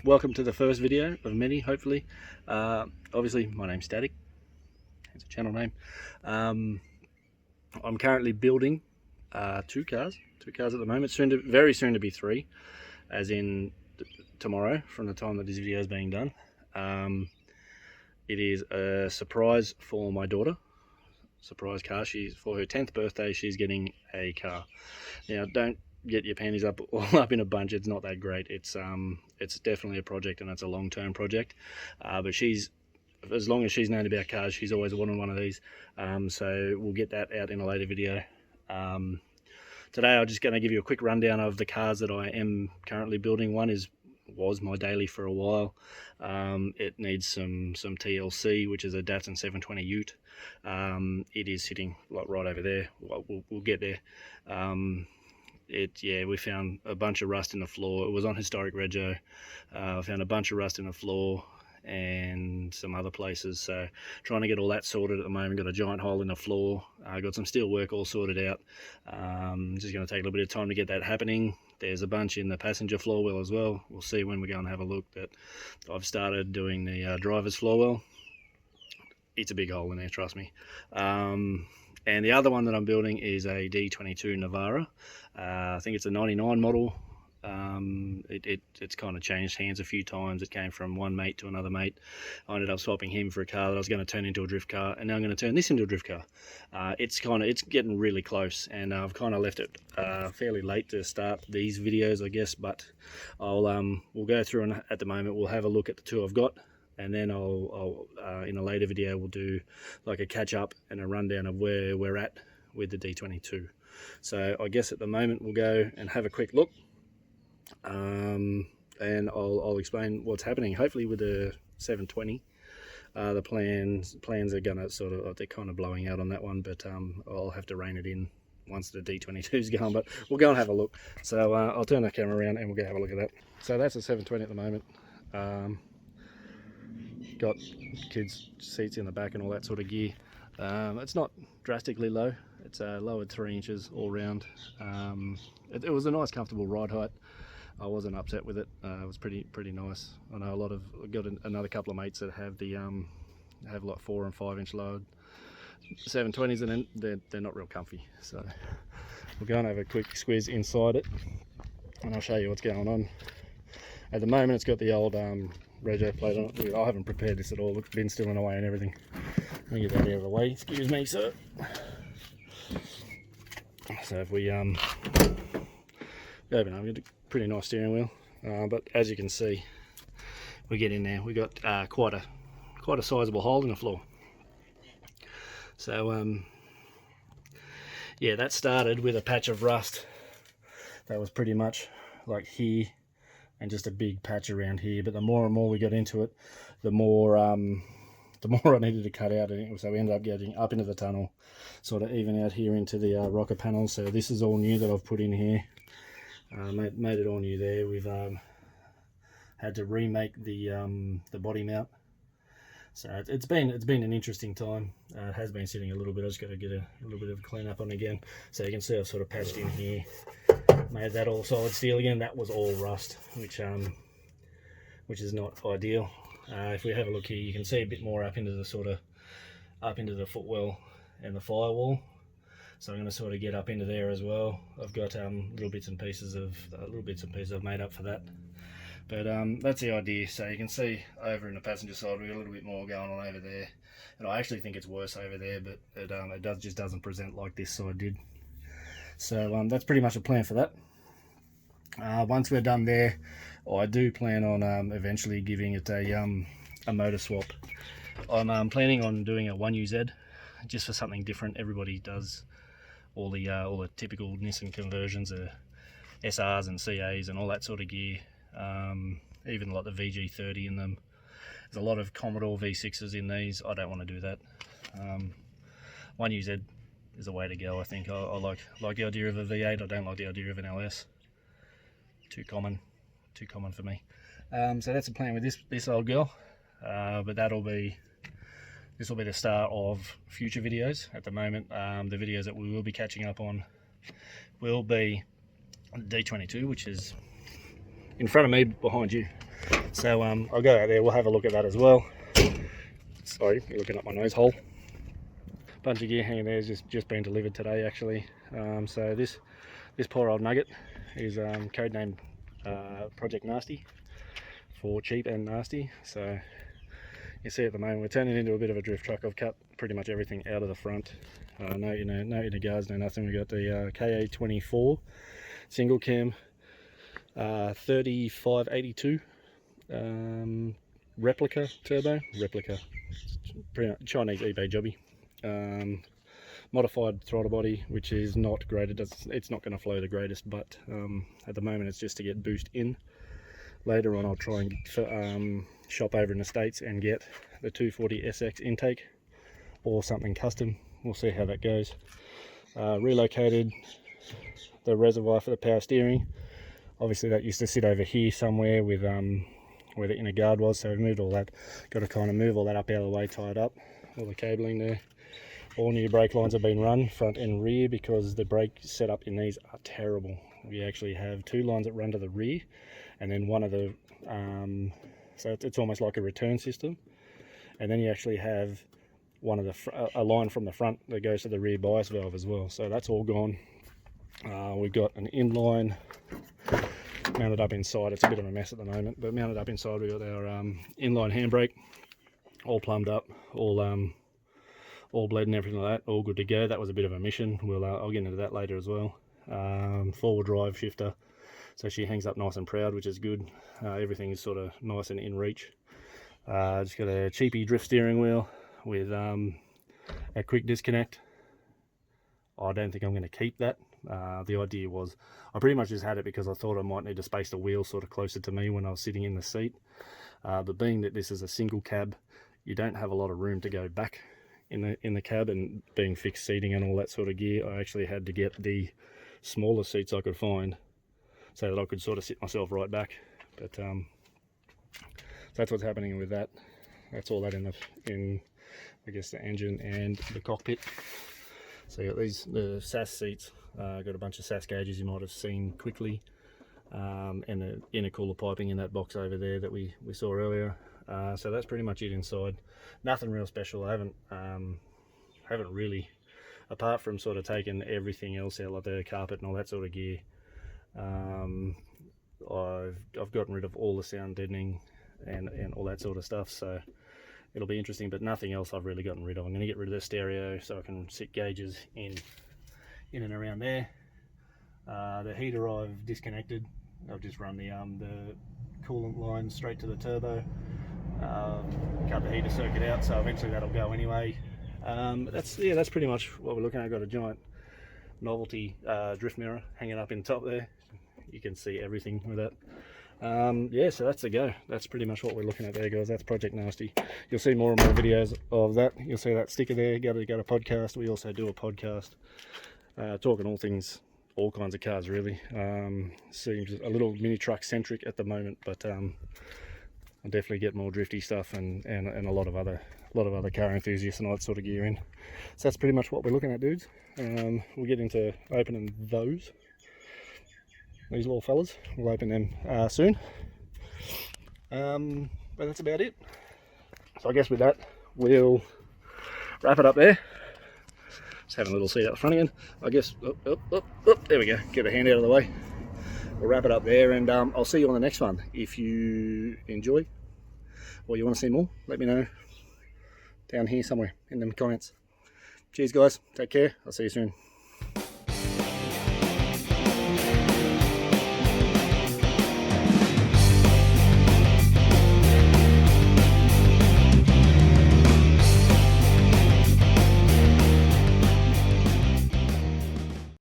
welcome to the first video of many, hopefully. Obviously, my name's Static. It's a channel name. I'm currently building two cars at the moment. Very soon to be three, as in tomorrow, from the time that this video is being done. It is a surprise for my daughter. Surprise car. For her 10th birthday, she's getting a car. Now, don't get your panties all up in a bunch. It's not that great. It's definitely a project, and it's a long-term project. But as long as she's known about cars, she's always wanted one of these. So we'll get that out in a later video. Today I'm just going to give you a quick rundown of the cars that I am currently building. One was my daily for a while. It needs some TLC, which is a Datsun 720 Ute. It is sitting like right over there. We'll get there. We found a bunch of rust in the floor. It was on historic rego. I found a bunch of rust in the floor and some other places, so trying to get all that sorted at the moment. Got a giant hole in the floor. Got some steel work all sorted out. Just going to take a little bit of time to get that happening. There's a bunch in the passenger floor well as well. We'll see when we go and have a look. That I've started doing the driver's floor well. It's a big hole in there, trust me. And the other one that I'm building is a D22 Navara. I think it's a 99 model. It's kind of changed hands a few times. It came from one mate to another mate. I ended up swapping him for a car that I was going to turn into a drift car, and now I'm going to turn this into a drift car. It's getting really close, and I've kind of left it fairly late to start these videos, I guess. But we'll go through, and at the moment we'll have a look at the two I've got. And then I'll in a later video, we'll do like a catch up and a rundown of where we're at with the D22. So I guess at the moment we'll go and have a quick look, and I'll explain what's happening. Hopefully with the 720, the plans are gonna they're kind of blowing out on that one, but I'll have to rein it in once the D22's gone. But we'll go and have a look. So I'll turn the camera around and we'll go have a look at that. So that's a 720 at the moment. Got kids seats in the back and all that sort of gear. It's not drastically low. It's lowered 3 inches all round. It was a nice comfortable ride height. I wasn't upset with it. It was pretty nice. I know got another couple of mates that have have like 4 and 5 inch lowered 720s, and then they're not real comfy. So we'll go and have a quick squiz inside it, and I'll show you what's going on. At the moment it's got the old rego plate on it. I haven't prepared this at all. Look, bin's still in the way and everything. Let me get that out of the way. Excuse me, sir. So if we open up, we've got a pretty nice steering wheel. But as you can see, we get in there. We got quite a sizable hole in the floor. So yeah, that started with a patch of rust that was pretty much like here, and just a big patch around here. But the more and more we got into it, the more I needed to cut out. So we ended up getting up into the tunnel, sort of even out here into the rocker panels. So this is all new that I've put in here. Made it all new there. We've had to remake the body mount. So it's been an interesting time. It has been sitting a little bit. I just got to get a little bit of a clean up on again. So you can see I've sort of patched in here. Made that all solid steel again. That was all rust, which is not ideal. If we have a look here, you can see a bit more up into the footwell and the firewall. So I'm going to sort of get up into there as well. I've got little bits and pieces I've made up for that. But that's the idea. So you can see over in the passenger side, we've got a little bit more going on over there, and I actually think it's worse over there, but it just doesn't present like this side did. So that's pretty much a plan for that. Once we're done there, I do plan on eventually giving it a motor swap. I'm planning on doing a 1UZ, just for something different. Everybody does all the typical Nissan conversions, SRs and CAs and all that sort of gear. Even like the VG30 in them. There's a lot of Commodore V6s in these. I don't want to do that. 1UZ is a way to go. I think I like the idea of a V8. I don't like the idea of an LS. Too common for me. So that's the plan with this old girl. But this will be the start of future videos. At the moment, the videos that we will be catching up on will be D22, which is in front of me, behind you. So I'll go out there, we'll have a look at that as well. Sorry, you're looking up my nose hole. Bunch of gear hanging there has just been delivered today actually. So this poor old nugget is codenamed Project Nasty, for cheap and nasty. So you see at the moment we're turning into a bit of a drift truck. I've cut pretty much everything out of the front. No inner guards, no nothing. We've got the KA24 single cam 3582 replica turbo, pretty much Chinese eBay jobby. Modified throttle body, which is not great. It's not going to flow the greatest, but at the moment it's just to get boost in. Later on I'll try and shop over in the States and get the 240 SX intake or something custom. We'll see how that goes. Relocated the reservoir for the power steering. Obviously that used to sit over here somewhere with where the inner guard was, so we moved all that. Got to kind of move all that up out of the way, tie it up, all the cabling there. All new brake lines have been run, front and rear, because the brake setup in these are terrible. We actually have 2 lines that run to the rear, and then one of the, so it's almost like a return system. And then you actually have one of a line from the front that goes to the rear bias valve as well. So that's all gone. We've got an inline mounted up inside. It's a bit of a mess at the moment, but mounted up inside we've got our inline handbrake, all plumbed up, all bled and everything like that, all good to go. That was a bit of a mission. I'll get into that later as well. Four-wheel drive shifter, so she hangs up nice and proud, which is good. Everything is sort of nice and in reach. Just got a cheapy drift steering wheel with a quick disconnect. I don't think I'm going to keep that. The idea was, I pretty much just had it because I thought I might need to space the wheel sort of closer to me when I was sitting in the seat. But being that this is a single cab, you don't have a lot of room to go back in the cab, and being fixed seating and all that sort of gear, I actually had to get the smallest seats I could find so that I could sort of sit myself right back. But so that's what's happening with that. That's all that in I guess the engine and the cockpit. So you got the SAS seats. Got a bunch of SAS gauges you might have seen quickly, and the intercooler piping in that box over there that we saw earlier. So that's pretty much it inside. Nothing real special. I haven't really, apart from sort of taking everything else out, like the carpet and all that sort of gear. I've gotten rid of all the sound deadening and all that sort of stuff. So it'll be interesting, but nothing else I've really gotten rid of. I'm going to get rid of the stereo so I can sit gauges in and around there. The heater I've disconnected. I've just run the coolant line straight to the turbo. Cut the heater circuit out, so eventually that'll go anyway. That's pretty much what we're looking at. I've got a giant novelty drift mirror hanging up in top there. You can see everything with that. Yeah, so that's a go. That's pretty much what we're looking at there, guys. That's Project Nasty. You'll see more and more videos of that. You'll see that sticker there. Go to podcast. We also do a podcast talking all kinds of cars, really. Seems a little mini truck centric at the moment, but I'll definitely get more drifty stuff and a lot of other car enthusiasts and all that sort of gear in. So that's pretty much what we're looking at, dudes. We'll get into opening these little fellas. We'll open them soon. But that's about it. So I guess with that, we'll wrap it up there. Just having a little seat up the front again. I guess, there we go. Get a hand out of the way. We'll wrap it up there, and I'll see you on the next one. If you enjoy or you want to see more, let me know down here somewhere in the comments. Cheers, guys. Take care. I'll see you soon.